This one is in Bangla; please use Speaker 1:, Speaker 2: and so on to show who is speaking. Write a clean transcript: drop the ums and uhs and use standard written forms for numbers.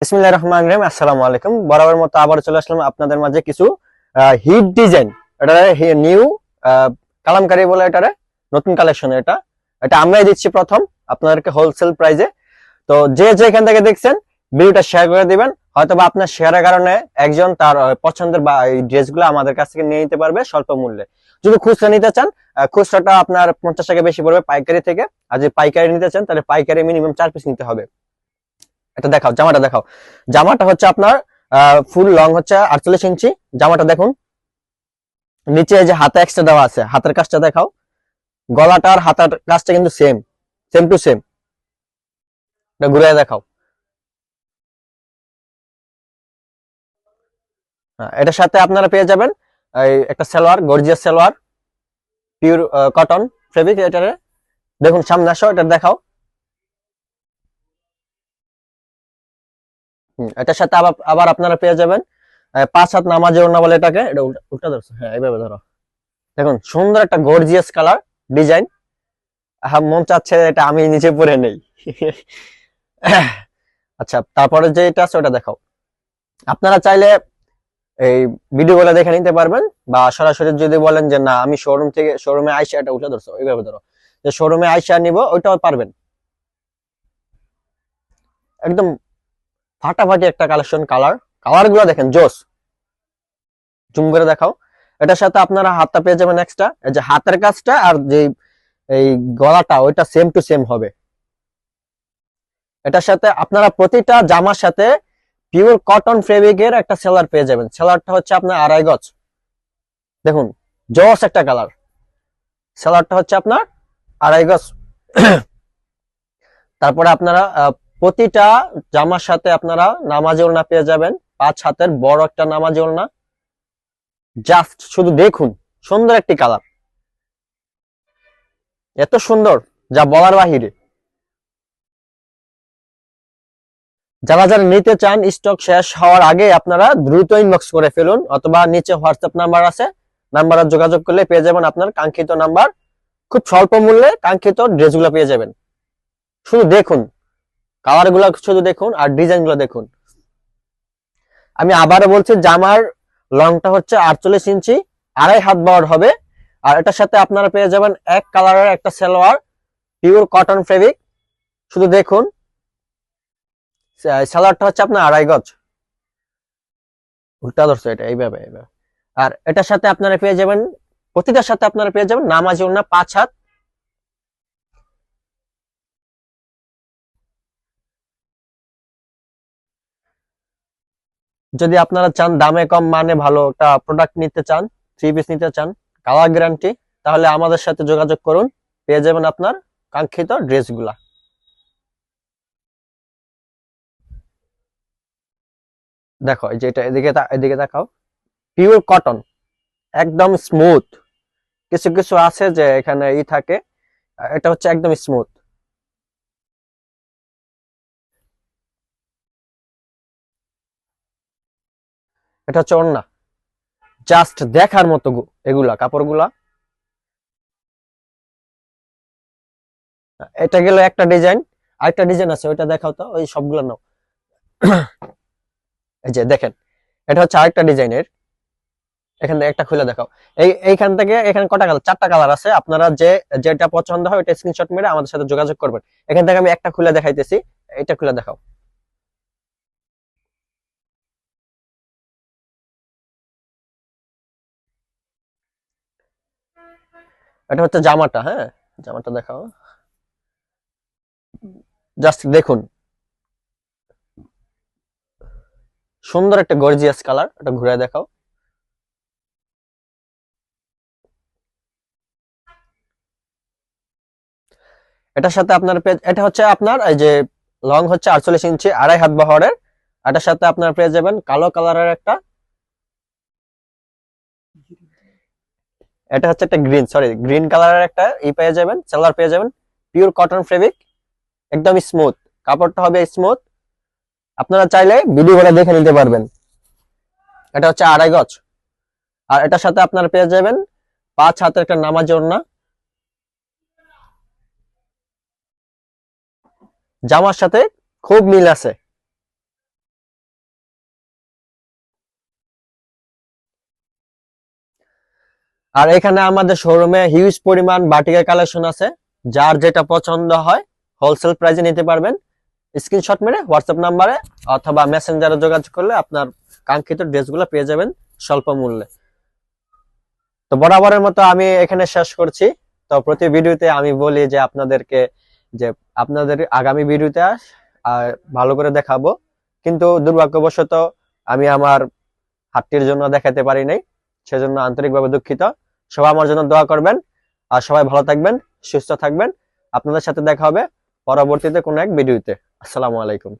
Speaker 1: বিসমিল্লাহির রহমানির রহিম। আসসালামু আলাইকুম। বরাবর মতো আবার চলে আসলাম আপনাদের মাঝে কিছু হিট ডিজাইন। এটা নিউ কালামকারী বলে, এটারে নতুন কালেকশন। এটা এটা আমরাই দিচ্ছি প্রথম আপনাদেরকে হোলসেল প্রাইজে। তো যে যেখান থেকে দেখছেন ভিডিওটা শেয়ার করে দিবেন। হয়তোবা আপনার শেয়ারের কারণে একজন তার পছন্দের বা এই ড্রেসগুলো আমাদের কাছ থেকে নিয়ে নিতে পারবে স্বল্প মূল্যে। যদি খুচরা নিতে চান, খুচরাটা আপনার 50 টাকা বেশি পড়বে পাইকারি থেকে। আর যদি পাইকারি নিতে চান তাহলে পাইকারি মিনিমাম 4 পিস নিতে হবে। এটা দেখাও, জামাটা দেখাও। জামাটা হচ্ছে আপনার ফুল লং হচ্ছে 48 ইঞ্চি। জামাটা দেখুন, নিচে যে হাতে এক্সট্রা দেওয়া আছে, হাতের কাজটা দেখাও। গলাটা আর হাতার কাজটা কিন্তু সেম, সেম টু সেম। এটা ঘুরে দেখাও। হ্যাঁ, এটার সাথে আপনারা পেয়ে যাবেন এই একটা salwar, gorgeous salwar, pure cotton fabric. এটারে দেখুন, সামনে আসো, এটা দেখাও। এটার সাথে আবার আবার আপনারা পেয়ে যাবেন 5 হাত নামাজে ওড়না বলে এটাকে। এটা উল্টা ধরছো, হ্যাঁ এইভাবে ধরো। দেখুন সুন্দর একটা গর্জিয়াস কালার ডিজাইন। মন চাচ্ছে এটা আমি নিচে পরে নেই। আচ্ছা, তারপরে যে এটা আছে ওটা দেখাও। আপনারা চাইলে এই ভিডিও গুলো দেখে নিতে পারবেন, বা সরাসরি যদি বলেন যে না আমি শোরুম থেকে, শোরুমে আইসা, এটা উঠে ধরছো এইভাবে ধরো, যে শোরুমে আইসা নিব, ওইটাও পারবেন। একদম ফাটাফাটি একটা কালেকশন। কালার কালার গুলো দেখেন জোস। জুম করে দেখাও। এটার সাথে আপনারা হাতটা পেয়ে যাবেন এক্সট্রা, এই যে হাতের কাজটা আর যে এই গলাটা, ওইটা সেম টু সেম হবে। এটার সাথে আপনারা প্রতিটা জামার সাথে পিওর কটন ফেব্রিকের একটা সেলার পেয়ে যাবেন। সেলারটা হচ্ছে আপনার 2.5 গজ। দেখুন জস একটা কালার। সেলারটা হচ্ছে আপনার 2.5 গজ। তারপরে আপনারা প্রতিটা জামার সাথে আপনারা নামাজি ওড়না পেয়ে যাবেন, 5 হাতের বড় একটা নামাজি ওড়না। জাস্ট শুধু দেখুন, সুন্দর একটি কালার, এত সুন্দর যা বলার বাহিরে। যারা যারা নিতে চান, স্টক শেষ হওয়ার আগে আপনারা দ্রুত ইনবক্স করে ফেলুন, অথবা নিচে হোয়াটসঅ্যাপ নাম্বার আছে, নাম্বারে যোগাযোগ করলে পেয়ে যাবেন আপনার কাঙ্ক্ষিত নাম্বার। খুব স্বল্প মূল্যে কাঙ্ক্ষিত ড্রেসগুলো পেয়ে যাবেন। শুধু দেখুন, কালার গুলা শুধু দেখুন, আর ডিজাইন গুলো দেখুন। আমি আবারও বলছি, জামার লংটা হচ্ছে 48 ইঞ্চি, 2.5 হাত বহর হবে। আর এটার সাথে আপনারা পেয়ে যাবেন এক কালারের একটা সালোয়ার, পিওর কটন ফেব্রিক। শুধু দেখুন, সালোয়ারটা হচ্ছে আপনার 2.5 গজ। উল্টা ধরছে এটা, এইভাবে এইভাবে। আর এটার সাথে আপনারা পেয়ে যাবেন, প্রতিটার সাথে আপনারা পেয়ে যাবেন নামাজি ওড়না 5 হাত। যদি আপনারা চান দামে কম মানে ভালো একটা প্রোডাক্ট নিতে চান, 3 পিস নিতে চান, কালার গ্যারান্টি, তাহলে আমাদের সাথে যোগাযোগ করুন, পেয়ে যাবেন আপনার কাঙ্ক্ষিত ড্রেসগুলা। দেখো এই যে এটা, এদিকে এদিকে দেখাও। পিওর কটন, একদম স্মুথ। কিছু কিছু আছে যে এখানে থাকে, এটা হচ্ছে একদম স্মুথ। এটা হচ্ছে ওড়না, জাস্ট দেখার মতো এগুলা কাপড়গুলা। এটা গেল একটা ডিজাইন। আরেকটা ডিজাইন আছে, ওইটা দেখাও তো, ওই সবগুলো নাও। এই যে দেখেন, এটা হচ্ছে আরেকটা ডিজাইনের। এখান থেকে একটা খুলে দেখাও। এইখান থেকে এখানে কটা কালার, 4টা কালার আছে। আপনারা যেটা পছন্দ হয় ওটা স্ক্রিনশট মেরে আমাদের সাথে যোগাযোগ করবেন। এখান থেকে আমি একটা খুলে দেখাইতেছি, এটা খুলে দেখাও। এটা হচ্ছে জামাটা, হ্যাঁ জামাটা দেখাও। জাস্ট দেখুন, সুন্দর একটা গর্জিয়াস কালার। এটা ঘুরে দেখাও। এটার সাথে আপনার এটা হচ্ছে আপনার এই যে লং হচ্ছে 48 ইঞ্চি, 2.5 হাত বহরের। এটার সাথে আপনার পেয়ে যাবেন কালো কালারের একটা, এটা হচ্ছে একটা গ্রিন কালারের একটা পেয়ে যাবেন, সেলার পেয়ে যাবেন। পিওর কটন ফেব্রিক, একদম স্মুথ, কাপড়টা হবে স্মুথ। আপনারা চাইলে ভিডিওগুলো দেখে নিতে পারবেন। এটা হচ্ছে 2.5 গজ। আর এটার সাথে আপনারা পেয়ে যাবেন 5 হাতের একটা নামাজি ওড়না। জামার সাথে খুব মিল আছে। আর এখানে আমাদের শোরুমে হিউজ পরিমাণ বাটিকের কালেকশন আছে, যার যেটা পছন্দ হয় হোলসেল প্রাইসে নিতে পারবেন। স্ক্রিনশট মেরে হোয়াটসঅ্যাপ নাম্বারে অথবা মেসেঞ্জারে যোগাযোগ করলে আপনার কাঙ্ক্ষিত ড্রেসগুলো পেয়ে যাবেন স্বল্প মূল্যে। তো বরাবরের মতো আমি এখানে শেষ করছি। তো প্রতি ভিডিওতে আমি বলি যে আপনাদেরকে যে আপনাদের আগামী ভিডিওতে ভালো করে দেখাবো, কিন্তু দুর্ভাগ্যবশত আমি আমার হাতটির জন্য দেখাতে পারি নাই, সেজন্য আন্তরিকভাবে দুঃখিত। সবাই আমার জন্য দোয়া করবেন, আর সবাই ভালো থাকবেন, সুস্থ থাকবেন। আপনাদের সাথে দেখা হবে পরবর্তীতে কোনো এক ভিডিওতে। আসসালামু আলাইকুম।